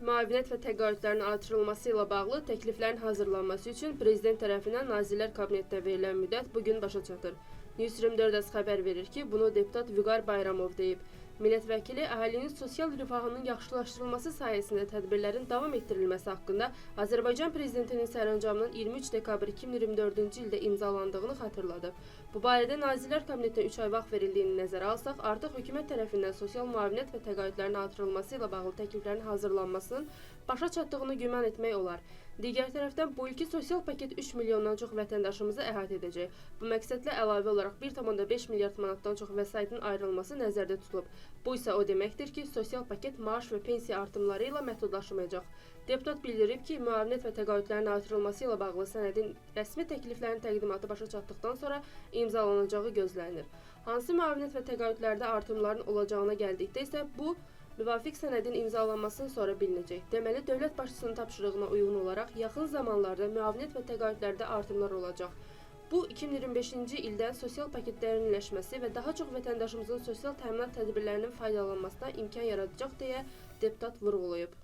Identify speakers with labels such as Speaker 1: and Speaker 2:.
Speaker 1: Müavinət və təqaüdlərin artırılması ilə bağlı təkliflərin hazırlanması üçün Prezident tərəfindən Nazirlər Kabinetdə verilən müddət bugün başa çatır. News 24 xəbər verir ki, bunu deputat Vüqar Bayramov deyib. Millət vəkili əhalinin sosial rifahının yaxşılaşdırılması sayəsində tədbirlərin davam etdirilməsi haqqında Azərbaycan Prezidentinin sərəncamının 23 dekabr 2024-cü ildə imzalandığını xatırladı. Bu barədə Nazirlər Kabinetinə 3 ay vaxt verildiyini nəzərə alsaq, artıq hökumət tərəfindən sosial müavinət və təqaüdlərin artırılması ilə bağlı təkliflərin hazırlanmasının başa çatdığını güman etmək olar. Digər tərəfdən bu ilki sosial paket 3 milyondan çox vətəndaşımızı əhatə edəcək. Bu məqsədlə əlavə olaraq 1,5 milyard manatdan çox vəsaitin ayrılması nəzərdə tutulub. Bu isə o deməkdir ki, sosial paket maaş və pensiya artımları ilə məhdudlaşmayacaq. Deputat bildirib ki, müavinət və təqaüdlərin artırılması ilə bağlı sənədin rəsmi təkliflərin təqdimatı başa çatdıqdan sonra imzalanacağı gözlənilir. Hansı müavinət və təqaüdlərdə artımların olacağına gəldikdə isə bu müvafiq sənədin imzalanmasından sonra bilinəcək. Deməli, dövlət başçısının tapşırığına uyğun olaraq yaxın zamanlarda müavinət və təqaüdlərdə artımlar olacaq. Bu, 2025-ci ildən sosial paketlərin iyiləşməsi və daha çox vətəndaşımızın sosial təminat tədbirlərinin faydalanmasına imkan yaradacaq deyə deputat vurğulayıb.